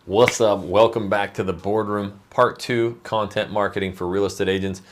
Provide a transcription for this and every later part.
What's up? Welcome back to the boardroom, part 2, content marketing for real estate agents.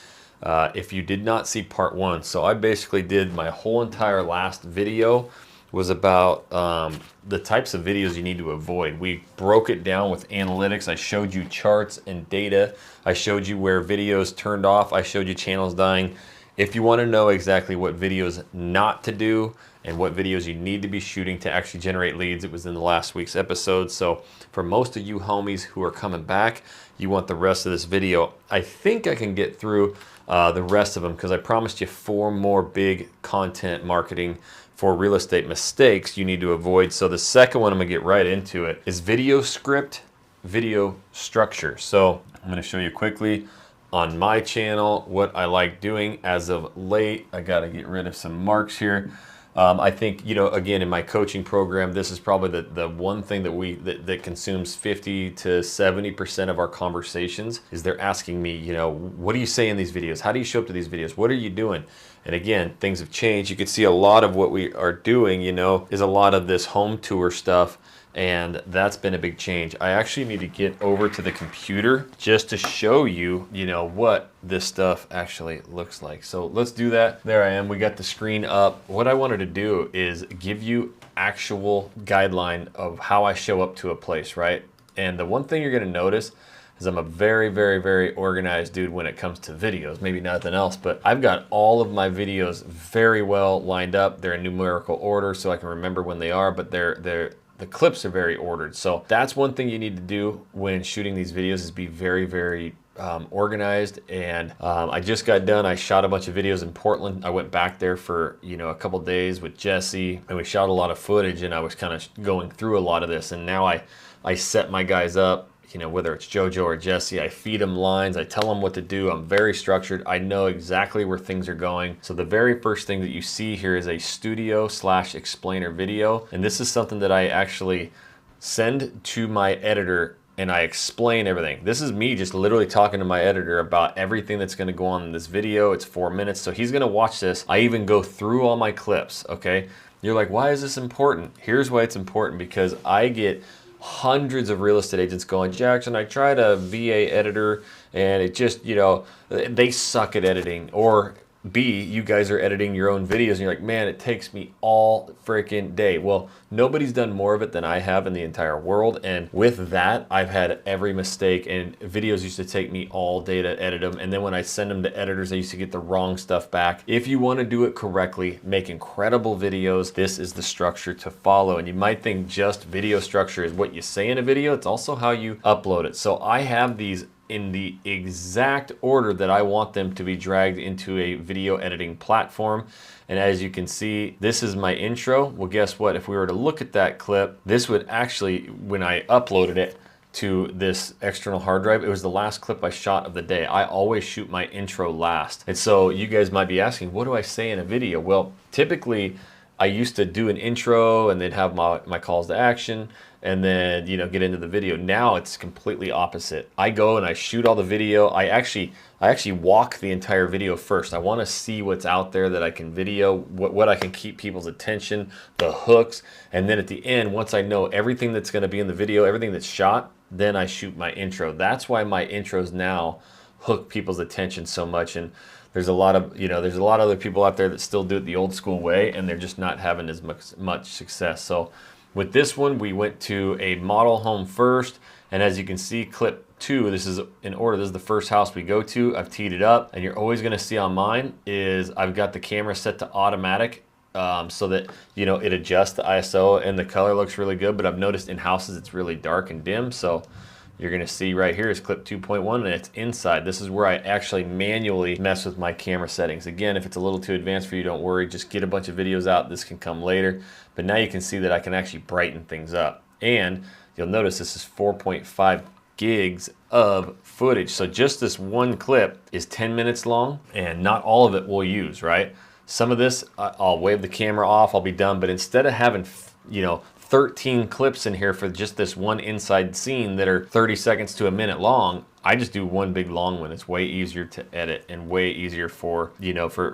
If you did not see part 1, so I basically did my whole entire last video was about the types of videos you need to avoid. We broke it down with analytics. I showed you charts and data. I showed you where videos turned off. I showed you channels dying. If you want to know exactly what videos not to do and what videos you need to be shooting to actually generate leads, it was in the last week's episode. So for most of you homies who are coming back, you want the rest of this video. I think I can get through the rest of them because I promised you 4 more big content marketing for real estate mistakes you need to avoid. So the second one, I'm gonna get right into it, is video script, video structure. So I'm gonna show you quickly on my channel what I like doing as of late. I gotta get rid of some marks here. I think, again, in my coaching program, this is probably the one thing that consumes 50 to 70% of our conversations is they're asking me, what do you say in these videos? How do you show up to these videos? What are you doing? And again, things have changed. You can see a lot of what we are doing, is a lot of this home tour stuff. And that's been a big change. I actually need to get over to the computer just to show you, what this stuff actually looks like. So let's do that. There I am. We got the screen up. What I wanted to do is give you actual guideline of how I show up to a place, right? And the one thing you're going to notice is I'm a very, very, very organized dude when it comes to videos. Maybe nothing else, but I've got all of my videos very well lined up. They're in numerical order so I can remember when they are, but the clips are very ordered. So that's one thing you need to do when shooting these videos is be very, very organized. And I just got done. I shot a bunch of videos in Portland. I went back there for, a couple days with Jesse and we shot a lot of footage and I was kind of going through a lot of this. And now I set my guys up, whether it's Jojo or Jesse, I feed them lines. I tell them what to do. I'm very structured. I know exactly where things are going. So the very first thing that you see here is a studio/explainer video. And this is something that I actually send to my editor and I explain everything. This is me just literally talking to my editor about everything that's gonna go on in this video. It's 4 minutes, so he's gonna watch this. I even go through all my clips, okay? You're like, why is this important? Here's why it's important, because I get hundreds of real estate agents going, Jackson, I tried a VA editor and it just, they suck at editing. Or B, you guys are editing your own videos and you're like, man, it takes me all freaking day. Well, nobody's done more of it than I have in the entire world. And with that, I've had every mistake, and videos used to take me all day to edit them. And then when I send them to editors, I used to get the wrong stuff back. If you want to do it correctly, make incredible videos, this is the structure to follow. And you might think just video structure is what you say in a video. It's also how you upload it. So I have these in the exact order that I want them to be dragged into a video editing platform. And as you can see, this is my intro. Well, guess what? If we were to look at that clip, this would actually, when I uploaded it to this external hard drive, it was the last clip I shot of the day. I always shoot my intro last. And so you guys might be asking, what do I say in a video? Well, typically I used to do an intro and then have my calls to action and then, get into the video. Now it's completely opposite. I go and I shoot all the video. I actually walk the entire video first. I want to see what's out there that I can video, what I can keep people's attention, the hooks. And then at the end, once I know everything that's going to be in the video, everything that's shot, then I shoot my intro. That's why my intros now hook people's attention so much. And there's a lot of, there's a lot of other people out there that still do it the old school way and they're just not having as much success. So with this one, we went to a model home first. And as you can see, clip 2, this is in order. This is the first house we go to. I've teed it up, and you're always gonna see on mine is I've got the camera set to automatic so that, it adjusts the ISO and the color looks really good. But I've noticed in houses, it's really dark and dim. So you're gonna see right here is clip 2.1 and it's inside. This is where I actually manually mess with my camera settings. Again, if it's a little too advanced for you, don't worry, just get a bunch of videos out. This can come later. But now you can see that I can actually brighten things up. And you'll notice this is 4.5 gigs of footage. So just this one clip is 10 minutes long and not all of it we'll use, right? Some of this, I'll wave the camera off, I'll be done. But instead of having, 13 clips in here for just this one inside scene that are 30 seconds to a minute long, I just do one big long one. It's way easier to edit and way easier for,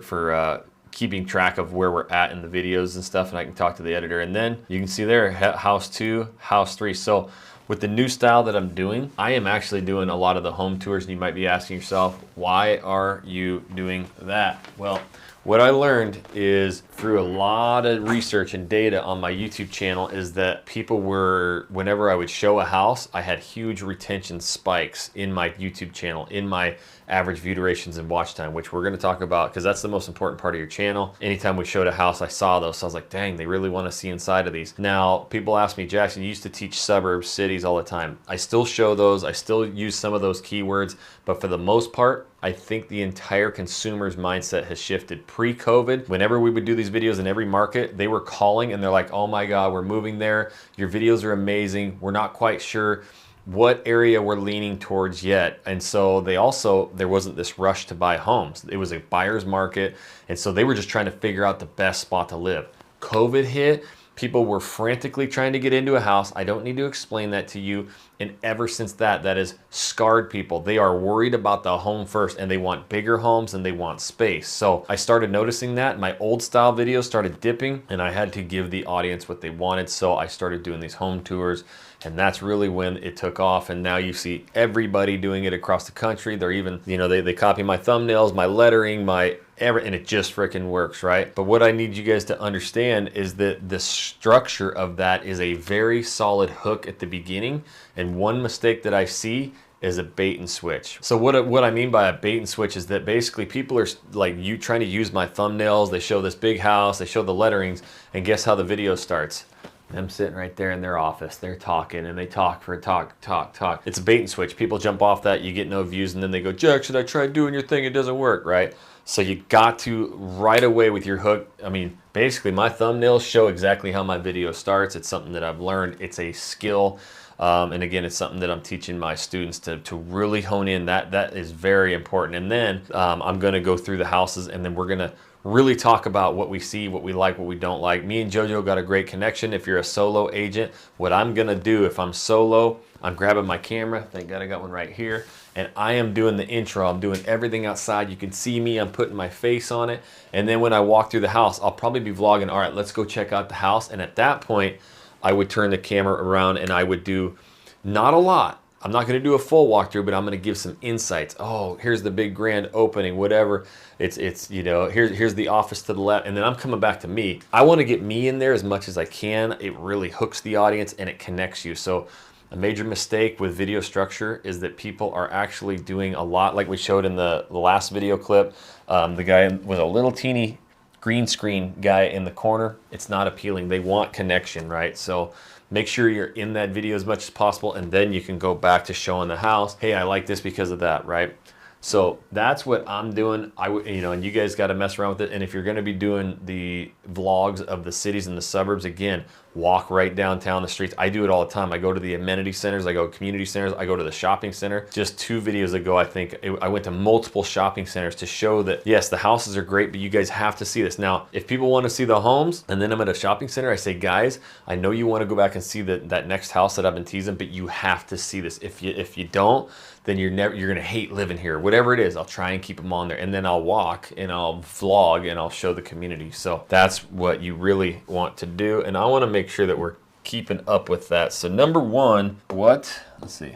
for keeping track of where we're at in the videos and stuff, and I can talk to the editor. And then you can see there, house 2, house 3. So with the new style that I'm doing, I am actually doing a lot of the home tours, and you might be asking yourself, why are you doing that? Well, what I learned is through a lot of research and data on my YouTube channel is that people were, whenever I would show a house, I had huge retention spikes in my YouTube channel, in my average view durations and watch time, which we're going to talk about because that's the most important part of your channel. Anytime we showed a house, I saw those. So I was like, dang, they really want to see inside of these. Now, people ask me, Jackson, you used to teach suburbs, cities all the time. I still show those. I still use some of those keywords, but for the most part, I think the entire consumer's mindset has shifted. Pre-COVID, whenever we would do these videos in every market, they were calling and they're like, oh my God, we're moving there. Your videos are amazing. We're not quite sure what area we're leaning towards yet. And so there wasn't this rush to buy homes. It was a buyer's market. And so they were just trying to figure out the best spot to live. COVID hit. People were frantically trying to get into a house. I don't need to explain that to you. And ever since that has scarred people. They are worried about the home first, and they want bigger homes and they want space. So I started noticing that. My old style videos started dipping, and I had to give the audience what they wanted. So I started doing these home tours, and that's really when it took off. And now you see everybody doing it across the country. They're even, they copy my thumbnails, my lettering, and it just freaking works, right? But what I need you guys to understand is that the structure of that is a very solid hook at the beginning. And one mistake that I see is a bait and switch. So what I mean by a bait and switch is that basically people are like trying to use my thumbnails. They show this big house, they show the letterings, and guess how the video starts? Them sitting right there in their office, they're talking, and they talk. It's a bait and switch. People jump off that, you get no views, and then they go, Jackson, I tried doing your thing, it doesn't work, right? So you got to right away with your hook. I mean, basically my thumbnails show exactly how my video starts. It's something that I've learned. It's a skill. And again, it's something that I'm teaching my students to really hone in. That is very important. And then I'm gonna go through the houses, and then we're gonna really talk about what we see, what we like, what we don't like. Me and JoJo got a great connection. If you're a solo agent, what I'm gonna do if I'm solo, I'm grabbing my camera. Thank God I got one right here. And I am doing the intro. I'm doing everything outside. You can see me, I'm putting my face on it. And then when I walk through the house, I'll probably be vlogging, all right, let's go check out the house. And at that point, I would turn the camera around and I would do not a lot. I'm not going to do a full walkthrough, but I'm going to give some insights. Oh, here's the big grand opening, whatever. It's here's the office to the left, and then I'm coming back to me. I want to get me in there as much as I can. It really hooks the audience and it connects you. So a major mistake with video structure is that people are actually doing a lot, like we showed in the last video clip. The guy with a little teeny green screen guy in the corner, it's not appealing. They want connection, right? So make sure you're in that video as much as possible, and then you can go back to showing the house. Hey, I like this because of that, right? So that's what I'm doing. And you guys got to mess around with it. And if you're going to be doing the vlogs of the cities and the suburbs, again, walk right downtown the streets. I do it all the time. I go to the amenity centers, I go to community centers, I go to the shopping center. Just 2 videos ago, I think I went to multiple shopping centers to show that, yes, the houses are great, but you guys have to see this. Now, if people want to see the homes and then I'm at a shopping center, I say, guys, I know you want to go back and see that next house that I've been teasing, but you have to see this. If you don't, then you're going to hate living here. Whatever it is, I'll try and keep them on there. And then I'll walk and I'll vlog and I'll show the community. So that's what you really want to do. And I want to make sure that we're keeping up with that. So number one, let's see.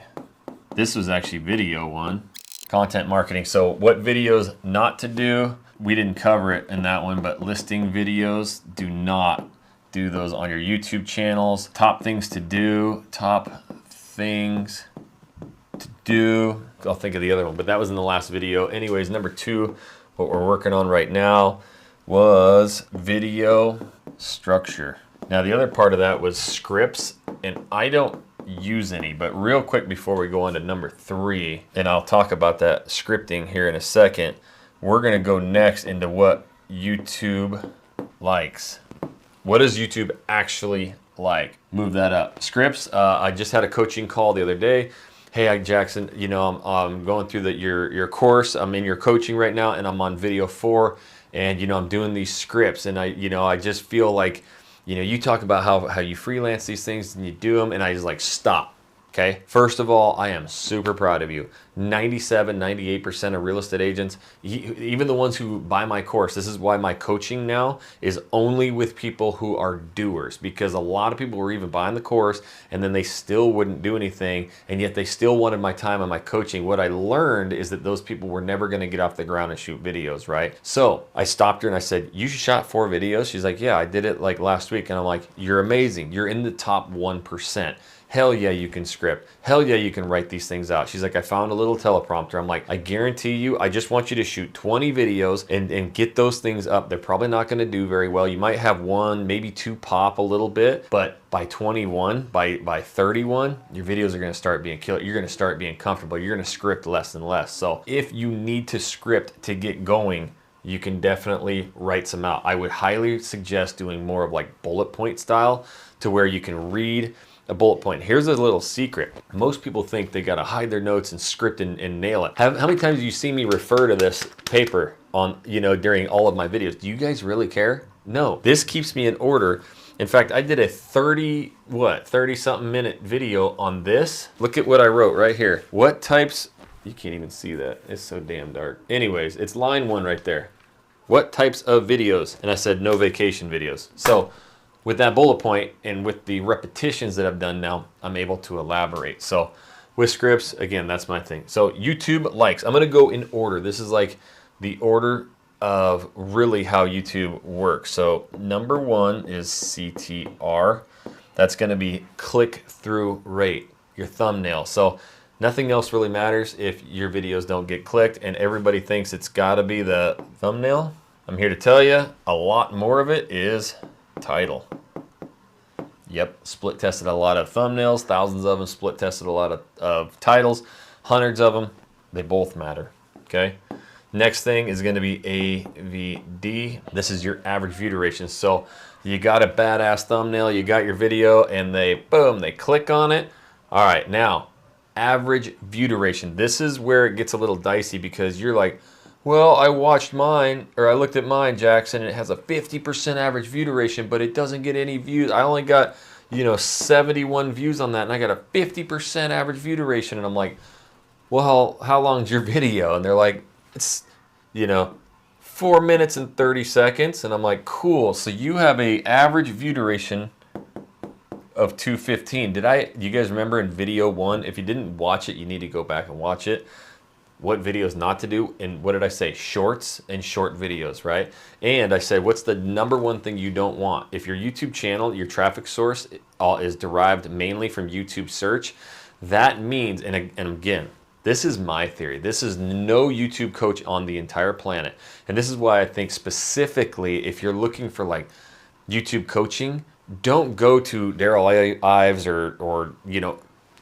This was actually video one, content marketing. So what videos not to do? We didn't cover it in that one, but listing videos, do not do those on your YouTube channels. Top things to do, top things to do. I'll think of the other one, but that was in the last video. Anyways, number 2, what we're working on right now was video structure. Now the other part of that was scripts, and I don't use any, but real quick before we go on to number 3, and I'll talk about that scripting here in a second, we're gonna go next into what YouTube likes. What does YouTube actually like? Move that up. Scripts, I just had a coaching call the other day. Hey, Jackson, I'm going through your course. I'm in your coaching right now, and I'm on video 4, and I'm doing these scripts, and I just feel like, you talk about how you freelance these things and you do them, and I just like stop. Okay, first of all, I am super proud of you. 97, 98% of real estate agents, even the ones who buy my course, this is why my coaching now is only with people who are doers, because a lot of people were even buying the course and then they still wouldn't do anything, and yet they still wanted my time and my coaching. What I learned is that those people were never gonna get off the ground and shoot videos, right? So I stopped her and I said, you shot 4 videos? She's like, yeah, I did it like last week. And I'm like, you're amazing. You're in the top 1%. Hell yeah, you can script. Hell yeah, you can write these things out. She's like, I found a little teleprompter. I'm like, I guarantee you, I just want you to shoot 20 videos and get those things up. They're probably not gonna do very well. You might have 1, maybe 2 pop a little bit, but by 21, by 31, your videos are gonna start being killed. You're gonna start being comfortable. You're gonna script less and less. So if you need to script to get going, you can definitely write some out. I would highly suggest doing more of like bullet point style, to where you can read a bullet point. Here's a little secret. Most people think they gotta hide their notes and script and nail it. How many times do you see me refer to this paper on, during all of my videos? Do you guys really care? No. This keeps me in order. In fact, I did a 30 something minute video on this. Look at what I wrote right here. What types, you can't even see that. It's so damn dark. Anyways, it's line 1 right there. What types of videos? And I said no vacation videos. So with that bullet point and with the repetitions that I've done now, I'm able to elaborate. So with scripts, again, that's my thing. So YouTube likes, I'm gonna go in order. This is like the order of really how YouTube works. So number 1 is CTR. That's gonna be click-through rate, your thumbnail. So nothing else really matters if your videos don't get clicked, and everybody thinks it's gotta be the thumbnail. I'm here to tell you, a lot more of it is title. Yep, split tested a lot of thumbnails, thousands of them, split tested a lot of titles, hundreds of them. They both matter, okay? Next thing is gonna be AVD. This is your average view duration. So you got a badass thumbnail, you got your video, and they click on it. All right, now, average view duration. This is where it gets a little dicey, because you're like, well, I watched mine, or I looked at mine, Jackson, and it has a 50% average view duration, but it doesn't get any views. I only got, 71 views on that, and I got a 50% average view duration. And I'm like, well, how long's your video? And they're like, it's, 4 minutes and 30 seconds. And I'm like, cool. So you have a average view duration of 215. You guys remember in video 1? If you didn't watch it, you need to go back and watch it. What videos not to do, and what did I say? Shorts and short videos, right? And I said, what's the number 1 thing you don't want? If your YouTube channel, your traffic source is derived mainly from YouTube search, that means, and again, this is my theory. This is no YouTube coach on the entire planet. And this is why I think specifically, if you're looking for like YouTube coaching, don't go to Daryl Ives or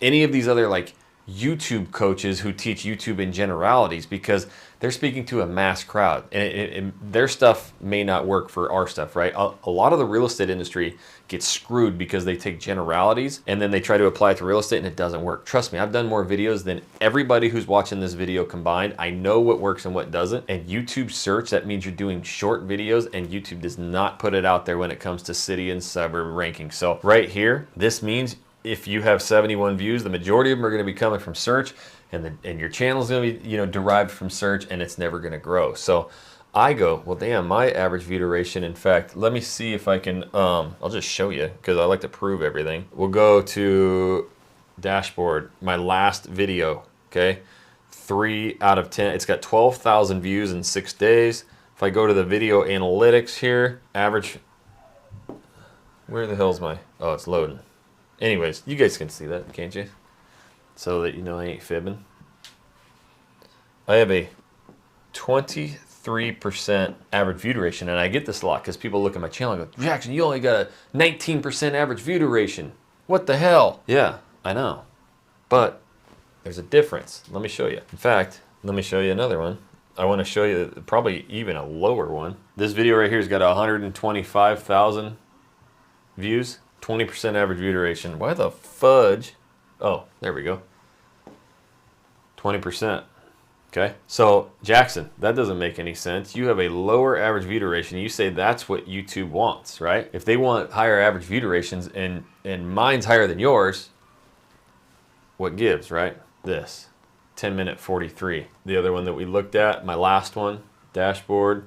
any of these other like YouTube coaches who teach YouTube in generalities, because they're speaking to a mass crowd, and their stuff may not work for our stuff, right? A lot of the real estate industry gets screwed because they take generalities and then they try to apply it to real estate and it doesn't work. Trust me, I've done more videos than everybody who's watching this video combined. I know what works and what doesn't. And YouTube search, that means you're doing short videos, and YouTube does not put it out there when it comes to city and suburb ranking. So right here, this means if you have 71 views, the majority of them are going to be coming from search, and your channel is going to be derived from search, and it's never going to grow. So I go, well, damn, my average view duration. In fact, let me see if I can. I'll just show you, because I like to prove everything. We'll go to dashboard, my last video. Okay, 3 out of 10. It's got 12,000 views in 6 days. If I go to the video analytics here, average. Where the hell's my? Oh, it's loading. Anyways, you guys can see that, can't you? So that you know I ain't fibbing. I have a 23% average view duration, and I get this a lot because people look at my channel and go, Jackson, you only got a 19% average view duration. What the hell? Yeah, I know. But there's a difference. Let me show you. In fact, let me show you another one. I want to show you probably even a lower one. This video right here has got 125,000 views. 20% average view duration. Why the fudge? Oh, there we go. 20%. Okay. So, Jackson, that doesn't make any sense. You have a lower average view duration. You say that's what YouTube wants, right? If they want higher average view durations and mine's higher than yours, what gives, right? This 10-minute 43. The other one that we looked at, my last one, dashboard,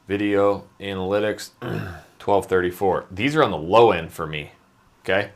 video, analytics, 1234. These are on the low end for me, okay?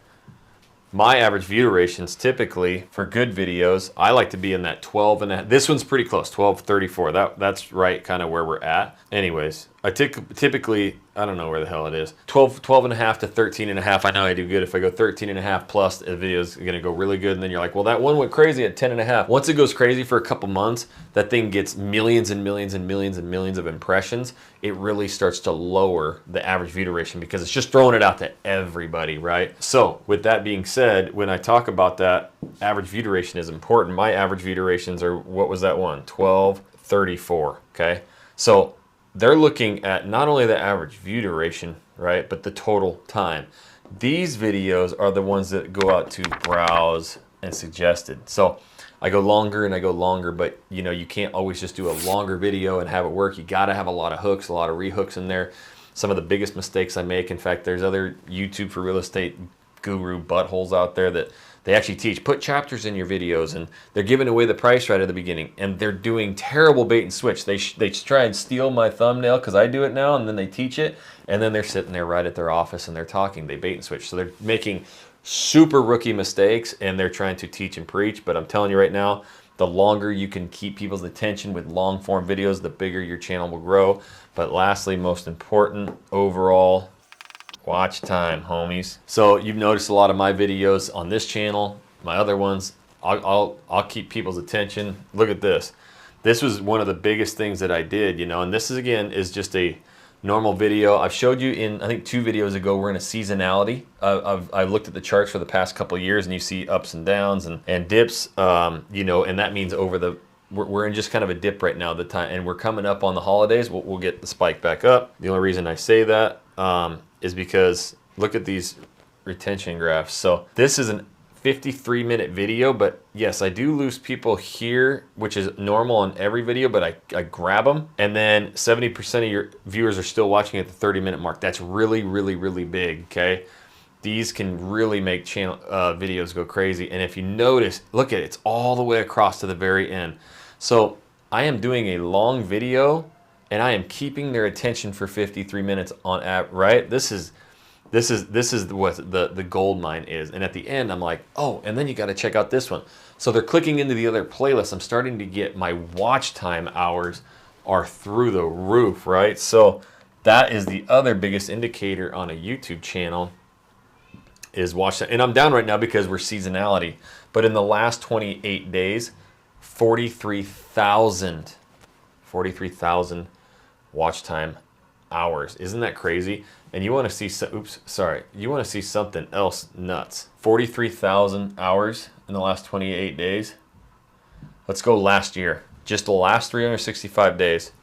My average view durations typically for good videos, I like to be in that 12 and a half. This one's pretty close, 1234. That's right, kind of where we're at. Anyways, I typically, I don't know where the hell it is, 12 and a half to 13 and a half. I know I do good. If I go 13 and a half plus, the video is going to go really good. And then you're like, well, that one went crazy at 10 and a half. Once it goes crazy for a couple months, that thing gets millions and millions and millions and millions of impressions. It really starts to lower the average view duration because it's just throwing it out to everybody, right? So with that being said, when I talk about that, average view duration is important. My average view durations are, what was that one? 1234, okay? So they're looking at not only the average view duration, right, but the total time. These videos are the ones that go out to browse and suggested. So I go longer and I go longer, but you know, you can't always just do a longer video and have it work. You got to have a lot of hooks, a lot of rehooks in there. Some of the biggest mistakes I make, in fact, there's other YouTube for real estate guru buttholes out there that they actually teach, put chapters in your videos, and they're giving away the price right at the beginning, and they're doing terrible bait and switch. They try and steal my thumbnail because I do it now, and then they teach it, and then they're sitting there right at their office and they're talking. They bait and switch. So they're making super rookie mistakes, and they're trying to teach and preach. But I'm telling you right now, the longer you can keep people's attention with long form videos, the bigger your channel will grow. But lastly, most important, overall, watch time, homies. So you've noticed a lot of my videos on this channel, my other ones, I'll keep people's attention. Look at this. This was one of the biggest things that I did, you know, and this is, again, is just a normal video. I've showed you in, I think 2 videos ago, we're in a seasonality. I looked at the charts for the past couple of years, and you see ups and downs and dips, you know, and that means we're in just kind of a dip right now, and we're coming up on the holidays. We'll get the spike back up. The only reason I say that is because look at these retention graphs. So this is a 53-minute video, but yes, I do lose people here, which is normal on every video, but I grab them, and then 70% of your viewers are still watching at the 30-minute mark. That's really, really, really big, okay? These can really make channel videos go crazy. And if you notice, look at it, it's all the way across to the very end. So I am doing a long video, and I am keeping their attention for 53 minutes on app, right? This is what the gold mine is. And at the end, I'm like, oh, and then you got to check out this one. So they're clicking into the other playlist. I'm starting to get my watch time hours are through the roof, right? So that is the other biggest indicator on a YouTube channel is watch time. And I'm down right now because we're seasonality. But in the last 28 days, 43,000 watch time hours. Isn't that crazy? And you want to see you want to see something else nuts. 43,000 hours in the last 28 days. Let's go last year. Just the last 365 days.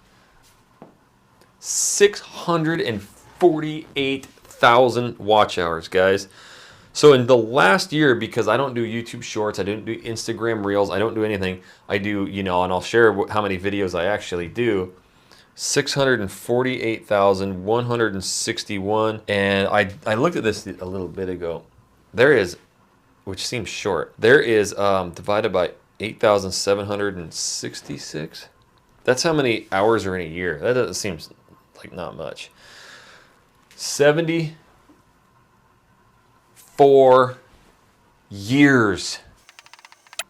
648,000 watch hours, guys. So in the last year, because I don't do YouTube Shorts, I don't do Instagram Reels, I don't do anything. I do, you know, and I'll share how many videos I actually do. 648,161, and I looked at this a little bit ago. There is, which seems short, there is divided by 8,766. That's how many hours are in a year. That seems like not much. 74 years.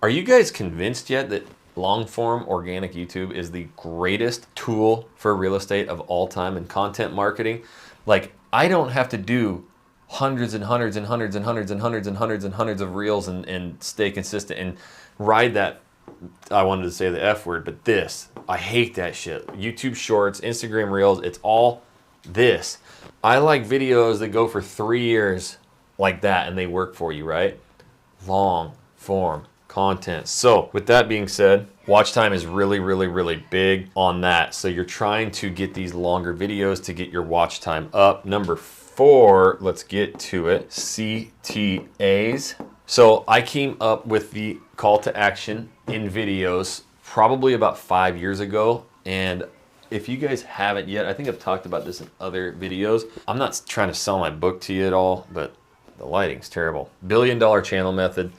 Are you guys convinced yet that long-form organic YouTube is the greatest tool for real estate of all time in content marketing? Like, I don't have to do hundreds and hundreds and hundreds and hundreds and hundreds and hundreds and hundreds of reels and stay consistent and ride that, I wanted to say the F word, but this, I hate that shit. YouTube Shorts, Instagram Reels, it's all this. I like videos that go for 3 years like that and they work for you, right? Long form content. So with that being said, watch time is really, really, really big on that. So you're trying to get these longer videos to get your watch time up. Number 4, let's get to it, CTAs. So I came up with the call to action in videos probably about 5 years ago. And if you guys haven't yet, I think I've talked about this in other videos. I'm not trying to sell my book to you at all, but the lighting's terrible. $1 billion channel method.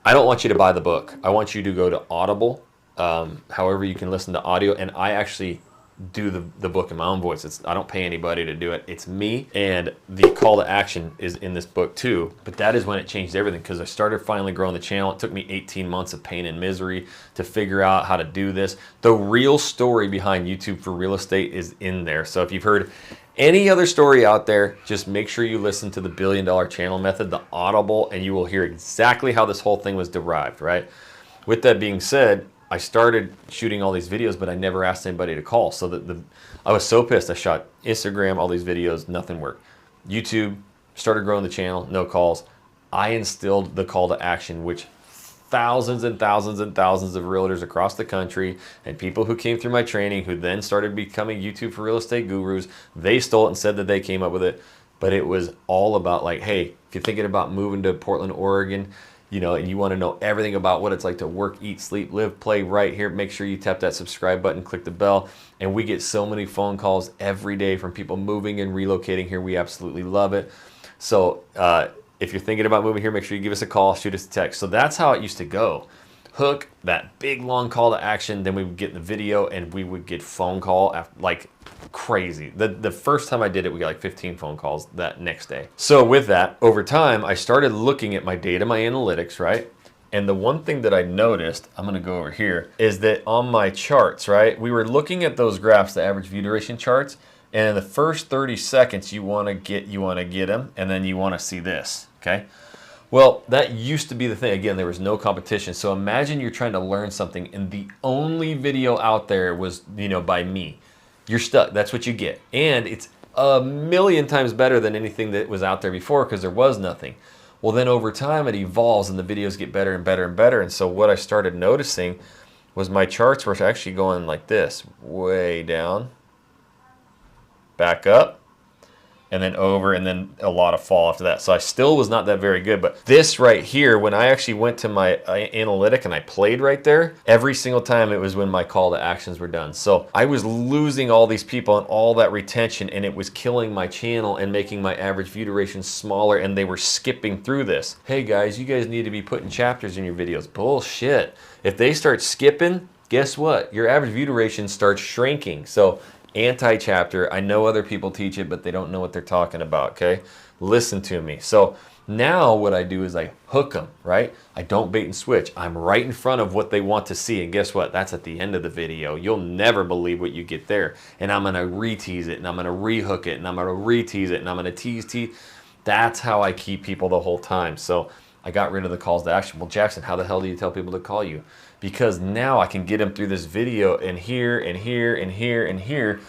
I don't want you to buy the book. I want you to go to Audible, however you can listen to audio, and I actually do the book in my own voice. I don't pay anybody to do it. It's me, and the call to action is in this book too. But that is when it changed everything, because I started finally growing the channel. It took me 18 months of pain and misery to figure out how to do this. The real story behind YouTube for real estate is in there. So if you've heard any other story out there, just make sure you listen to the $1 billion channel method, the Audible, and you will hear exactly how this whole thing was derived, right? With that being said, I started shooting all these videos, but I never asked anybody to call. So I was so pissed. I shot Instagram, all these videos, nothing worked. YouTube, started growing the channel, no calls. I instilled the call to action, which thousands and thousands and thousands of realtors across the country and people who came through my training who then started becoming YouTube for real estate gurus, they stole it and said that they came up with it. But it was all about like, hey, if you're thinking about moving to Portland, Oregon, you know, and you want to know everything about what it's like to work, eat, sleep, live, play right here, make sure you tap that subscribe button, click the bell. And we get so many phone calls every day from people moving and relocating here. We absolutely love it. So if you're thinking about moving here, make sure you give us a call, shoot us a text. So that's how it used to go. Hook, that big long call to action, then we would get the video and we would get phone call after, like crazy. The first time I did it, we got like 15 phone calls that next day. So with that, over time, I started looking at my data, my analytics, right? And the one thing that I noticed, I'm gonna go over here, is that on my charts, right? We were looking at those graphs, the average view duration charts, and in the first 30 seconds, you wanna get them, and then you wanna see this, okay? Well, that used to be the thing. Again, there was no competition. So imagine you're trying to learn something and the only video out there was, you know, by me. You're stuck. That's what you get. And it's a million times better than anything that was out there before because there was nothing. Well, then over time it evolves and the videos get better and better and better. And so what I started noticing was my charts were actually going like this, way down, back up, and then over, and then a lot of fall after that. So I still was not that very good, but this right here, when I actually went to my analytic and I played right there, every single time it was when my call to actions were done. So I was losing all these people and all that retention, and it was killing my channel and making my average view duration smaller, and they were skipping through this. Hey guys, you guys need to be putting chapters in your videos. Bullshit. If they start skipping, guess what? Your average view duration starts shrinking. So anti-chapter, I know other people teach it, but they don't know what they're talking about, okay? Listen to me. So now what I do is I hook them, right? I don't bait and switch. I'm right in front of what they want to see, and guess what? That's at the end of the video. You'll never believe what you get there. And I'm gonna re-tease it, and I'm gonna re-hook it, and I'm gonna re-tease it, and I'm gonna tease. That's how I keep people the whole time. So I got rid of the calls to action. Well, Jackson, how the hell do you tell people to call you? Because now I can get them through this video and here and here and here and here.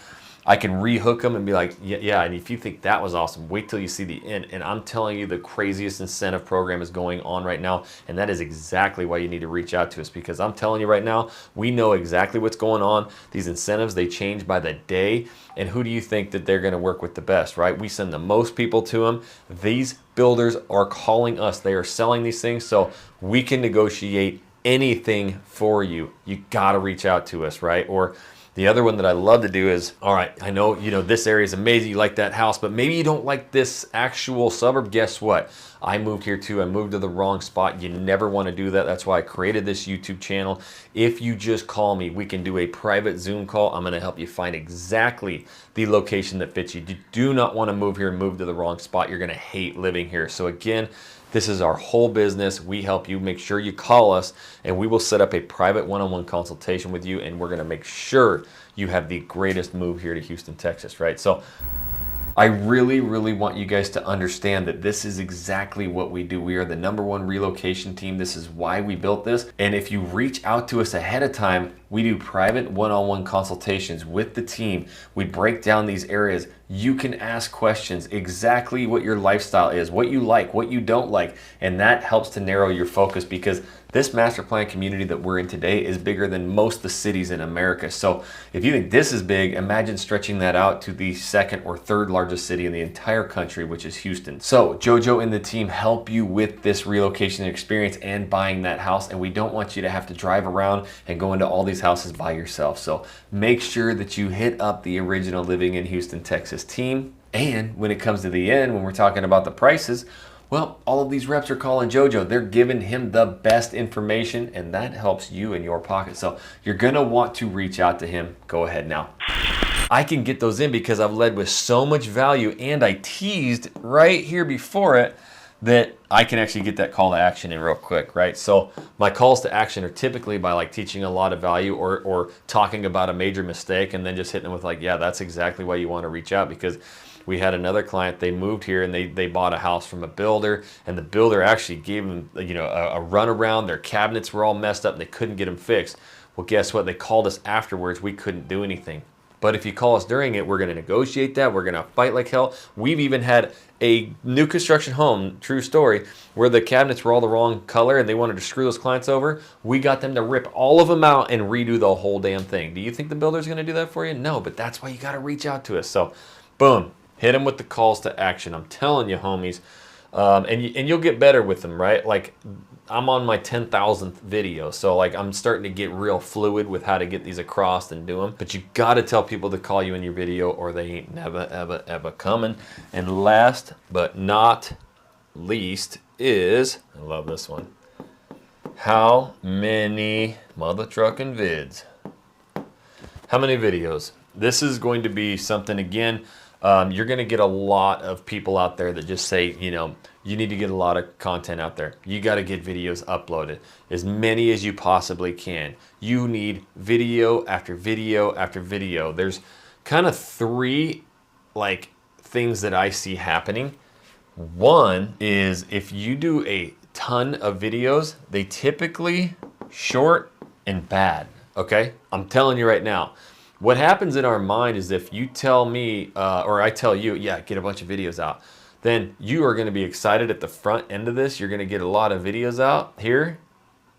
I can rehook them and be like, yeah, and if you think that was awesome, wait till you see the end. And I'm telling you, the craziest incentive program is going on right now. And that is exactly why you need to reach out to us, because I'm telling you right now, we know exactly what's going on. These incentives, they change by the day. And who do you think that they're going to work with the best, right? We send the most people to them. These builders are calling us. They are selling these things, so we can negotiate anything for you. You got to reach out to us, right? Or the other one that I love to do is, all right, I know, you know, this area is amazing. You like that house, but maybe you don't like this actual suburb. Guess what? I moved here too. I moved to the wrong spot. You never want to do that. That's why I created this YouTube channel. If you just call me, we can do a private Zoom call. I'm going to help you find exactly the location that fits you. You do not want to move here and move to the wrong spot. You're going to hate living here. So again, this is our whole business. We help you. Make sure you call us and we will set up a private one-on-one consultation with you, and we're going to make sure you have the greatest move here to Houston, Texas, right? So I really, really want you guys to understand that this is exactly what we do. We are the #1 relocation team. This is why we built this. And if you reach out to us ahead of time, we do private one-on-one consultations with the team. We break down these areas. You can ask questions, exactly what your lifestyle is, what you like, what you don't like. And that helps to narrow your focus, because this master plan community that we're in today is bigger than most of the cities in America. So if you think this is big, imagine stretching that out to the 2nd or 3rd largest city in the entire country, which is Houston. So Jojo and the team help you with this relocation experience and buying that house. And we don't want you to have to drive around and go into all these houses by yourself. So make sure that you hit up the original Living in Houston, Texas team. And when it comes to the end, when we're talking about the prices, Well, all of these reps are calling JoJo. They're giving him the best information, and that helps you in your pocket. So you're gonna want to reach out to him. Go ahead now. I can get those in because I've led with so much value, and I teased right here before it that I can actually get that call to action in real quick, right? So my calls to action are typically by like teaching a lot of value or talking about a major mistake and then just hitting them with like, yeah, that's exactly why you want to reach out. Because we had another client, they moved here and they bought a house from a builder, and the builder actually gave them, you know, a run around. Their cabinets were all messed up and they couldn't get them fixed. Well, guess what? They called us afterwards. We couldn't do anything. But if you call us during it, we're going to negotiate that. We're going to fight like hell. We've even had a new construction home, true story, where the cabinets were all the wrong color and they wanted to screw those clients over. We got them to rip all of them out and redo the whole damn thing. Do you think the builder's going to do that for you? No, but that's why you got to reach out to us. So, boom, hit them with the calls to action. I'm telling you, homies. And you'll get better with them, right? Like, I'm on my 10,000th video, so like I'm starting to get real fluid with how to get these across and do them. But you got to tell people to call you in your video or they ain't never, ever, ever coming. And last but not least is, I love this one, how many mother trucking vids? How many videos? This is going to be something, again, you're going to get a lot of people out there that just say, you know, you need to get a lot of content out there. You got to get videos uploaded, as many as you possibly can. You need video after video after video. There's kind of three like things that I see happening. One is if you do a ton of videos, they typically short and bad. Okay, I'm telling you right now. What happens in our mind is if you tell me, or I tell you, yeah, get a bunch of videos out, then you are going to be excited at the front end of this. You're going to get a lot of videos out here.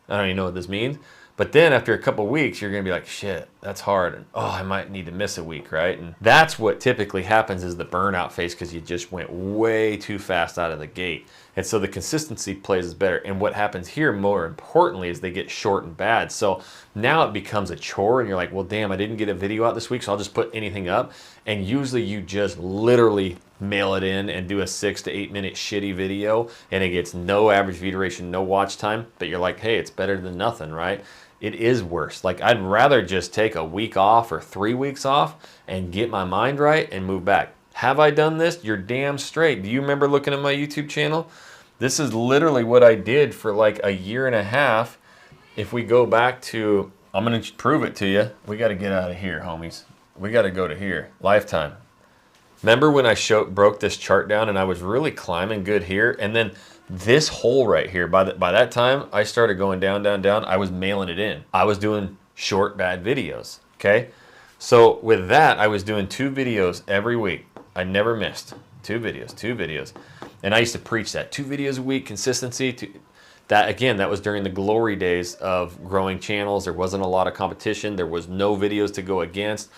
I don't even know what this means. But then after a couple weeks, you're going to be like, shit, that's hard. And, oh, I might need to miss a week, right? And that's what typically happens is the burnout phase because you just went way too fast out of the gate. And so the consistency plays is better. And what happens here, more importantly, is they get short and bad. So now it becomes a chore and you're like, well, damn, I didn't get a video out this week, so I'll just put anything up. And usually you just literally mail it in and do a 6 to 8 minute shitty video and it gets no average view duration, no watch time, but you're like, hey, it's better than nothing, right? It is worse. Like, I'd rather just take a week off or 3 weeks off and get my mind right and move back. Have I done this? You're damn straight. Do you remember looking at my YouTube channel? This is literally what I did for like a year and a half. If we go back to, I'm going to prove it to you. We got to get out of here, homies. We got to go to here. Lifetime. Remember when I broke this chart down and I was really climbing good here? And then this hole right here, by that time, I started going down, down, down. I was mailing it in. I was doing short, bad videos, okay? So with that, I was doing 2 videos every week. I never missed. 2 videos. And I used to preach that. 2 videos a week, consistency. That, again, that was during the glory days of growing channels. There wasn't a lot of competition. There was no videos to go against.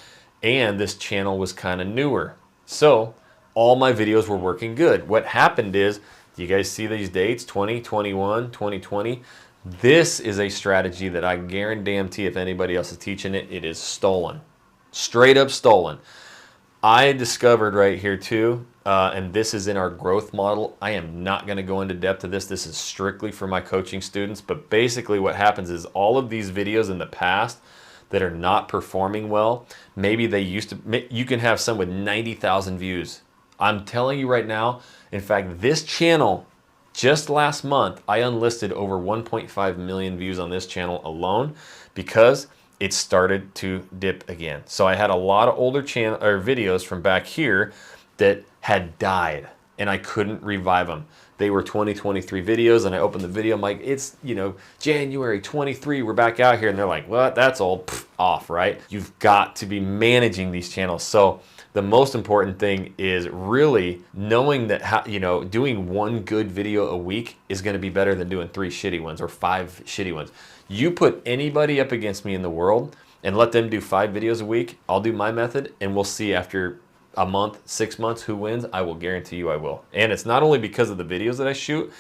And this channel was kind of newer. So all my videos were working good. What happened is, you guys see these dates, 2021, 2020? This is a strategy that I guarantee if anybody else is teaching it, it is stolen. Straight up stolen. I discovered right here too, and this is in our growth model. I am not going to go into depth to this. This is strictly for my coaching students. But basically what happens is all of these videos in the past that are not performing well, maybe they used to, you can have some with 90,000 views. I'm telling you right now, in fact, this channel, just last month, I unlisted over 1.5 million views on this channel alone because it started to dip again. So I had a lot of older videos from back here that had died and I couldn't revive them. They were 2023 videos and I opened the video, I'm like, it's, you know, January 23, we're back out here. And they're like, what? That's old. Pff, off, right? You've got to be managing these channels. So the most important thing is really knowing that, you know, doing 1 good video a week is going to be better than doing 3 shitty ones or 5 shitty ones. You put anybody up against me in the world and let them do 5 videos a week, I'll do my method and we'll see after a month, 6 months who wins. I will guarantee you I will. And it's not only because of the videos that I shoot,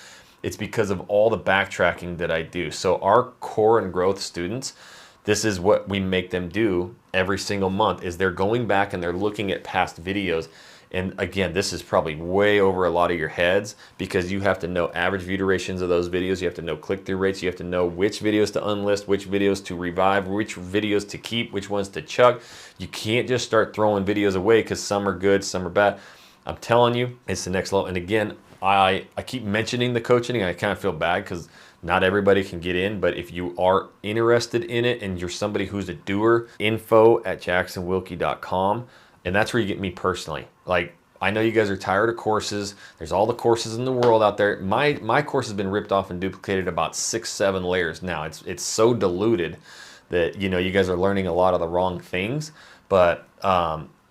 it's because of all the backtracking that I do. So our core and growth students, this is what we make them do every single month is they're going back and they're looking at past videos And again, this is probably way over a lot of your heads because you have to know average view durations of those videos. You have to know click-through rates. You have to know which videos to unlist, which videos to revive, which videos to keep, which ones to chuck. You can't just start throwing videos away because some are good, some are bad. I'm telling you, it's the next level. And again, I keep mentioning the coaching, and I kind of feel bad because not everybody can get in, but if you are interested in it and you're somebody who's a doer, info@jacksonwilkie.com, and that's where you get me personally. Like, I know you guys are tired of courses. There's all the courses in the world out there. My course has been ripped off and duplicated about 6-7 layers now. It's so diluted that, you know, you guys are learning a lot of the wrong things, but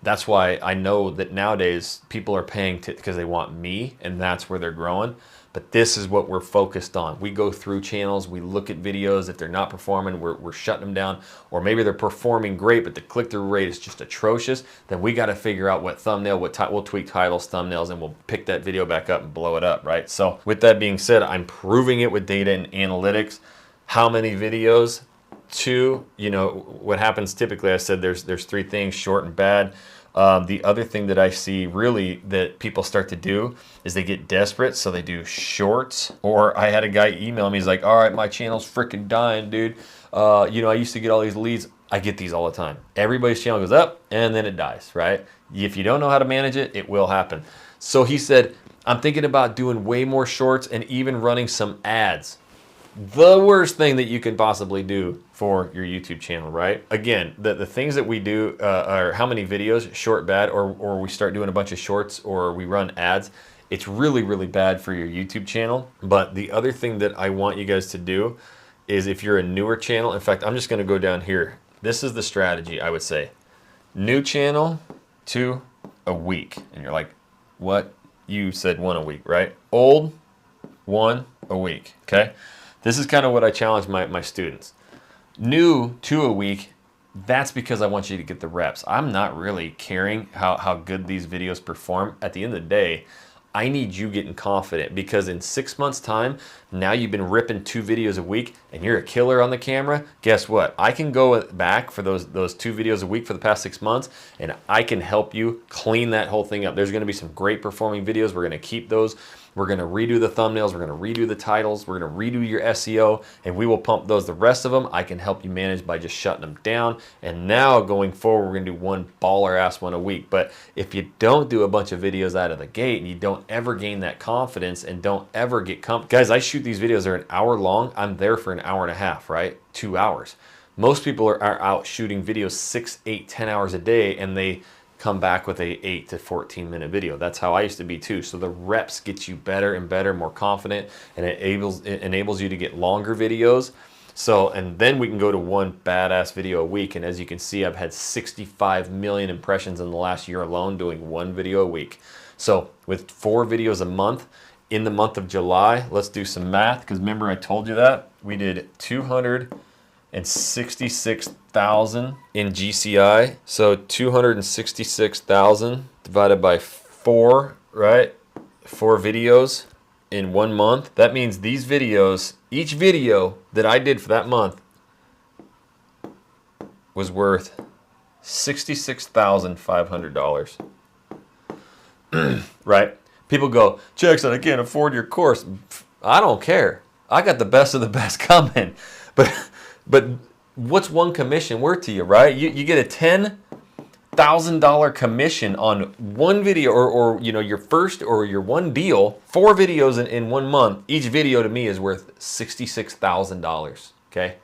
that's why I know that nowadays people are paying because they want me, and that's where they're growing. But this is what we're focused on. We go through channels, we look at videos. If they're not performing, we're shutting them down. Or maybe they're performing great, but the click-through rate is just atrocious. Then we got to figure out what thumbnail, we'll tweak titles, thumbnails, and we'll pick that video back up and blow it up, right? So with that being said, I'm proving it with data and analytics. How many videos? 2. You know, what happens typically, I said there's 3 things, short and bad. The other thing that I see really that people start to do is they get desperate, so they do shorts. Or I had a guy email me, he's like, all right, my channel's freaking dying, dude. You know, I used to get all these leads. I get these all the time. Everybody's channel goes up and then it dies, right? If you don't know how to manage it, it will happen. So he said, I'm thinking about doing way more shorts and even running some ads. The worst thing that you can possibly do for your YouTube channel, right? Again, the things that we do are how many videos, short, bad, or we start doing a bunch of shorts or we run ads. It's really, really bad for your YouTube channel. But the other thing that I want you guys to do is if you're a newer channel, in fact, I'm just gonna go down here. This is the strategy, I would say. New channel, 2 a week. And you're like, what? You said 1 a week, right? Old, 1 a week, okay? This is kind of what I challenge my students. New, 2 a week, that's because I want you to get the reps. I'm not really caring how good these videos perform. At the end of the day, I need you getting confident because in 6 months' time, now you've been ripping 2 videos a week and you're a killer on the camera. Guess what? I can go back for those 2 videos a week for the past 6 months and I can help you clean that whole thing up. There's gonna be some great performing videos. We're gonna keep those. We're gonna redo the thumbnails. We're gonna redo the titles. We're gonna redo your SEO and we will pump those. The rest of them, I can help you manage by just shutting them down. And now going forward, we're gonna do 1 baller ass one a week. But if you don't do a bunch of videos out of the gate and you don't ever gain that confidence and don't ever get guys, I shoot these videos, they're an hour long. I'm there for an hour and a half, right? 2 hours. Most people are out shooting videos 6, 8, 10 hours a day and they come back with a 8 to 14 minute video. That's how I used to be too. So the reps get you better and better, more confident, and it enables you to get longer videos. So, and then we can go to 1 badass video a week. And as you can see, I've had 65 million impressions in the last year alone doing 1 video a week. So with 4 videos a month, in the month of July, let's do some math, because remember I told you that we did 266,000 in GCI. So 266,000 divided by 4, right? 4 videos in 1 month. That means these videos, each video that I did for that month was worth $66,500. Right? People go, Jackson, I can't afford your course. I don't care. I got the best of the best coming. But what's 1 commission worth to you, right? You get a $10,000 commission on 1 video or you know, your first or your 1 deal, 4 videos in 1 month. Each video to me is worth $66,000, okay?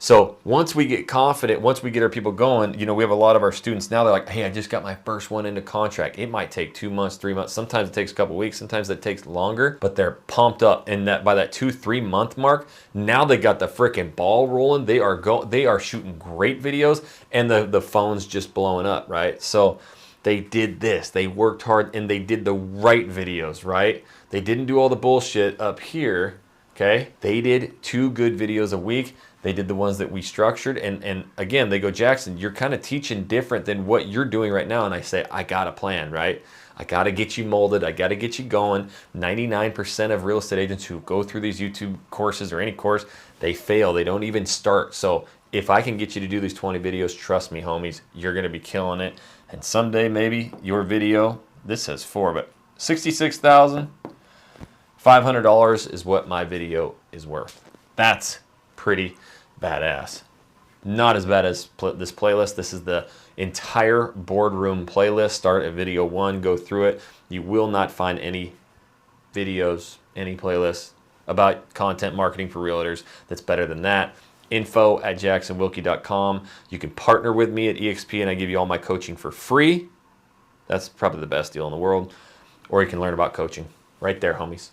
So once we get confident, once we get our people going, you know, we have a lot of our students now, they're like, hey, I just got my first one into contract. It might take 2 months, 3 months. Sometimes it takes a couple weeks. Sometimes it takes longer, but they're pumped up. And that by that 2-3 month mark, now they got the freaking ball rolling. They are shooting great videos and the phone's just blowing up, right? So they did this, they worked hard and they did the right videos, right? They didn't do all the bullshit up here, okay? They did 2 good videos a week. They did the ones that we structured. And again, they go, Jackson, you're kind of teaching different than what you're doing right now. And I say, I got a plan, right? I got to get you molded. I got to get you going. 99% of real estate agents who go through these YouTube courses or any course, they fail. They don't even start. So if I can get you to do these 20 videos, trust me, homies, you're going to be killing it. And someday maybe your video this says 4, but $66,500 is what my video is worth. That's pretty badass. Not as bad as this playlist. This is the entire boardroom playlist. Start at video 1, go through it. You will not find any videos, any playlists about content marketing for realtors that's better than that. info@jacksonwilkie.com. You can partner with me at EXP and I give you all my coaching for free. That's probably the best deal in the world. Or you can learn about coaching right there, homies.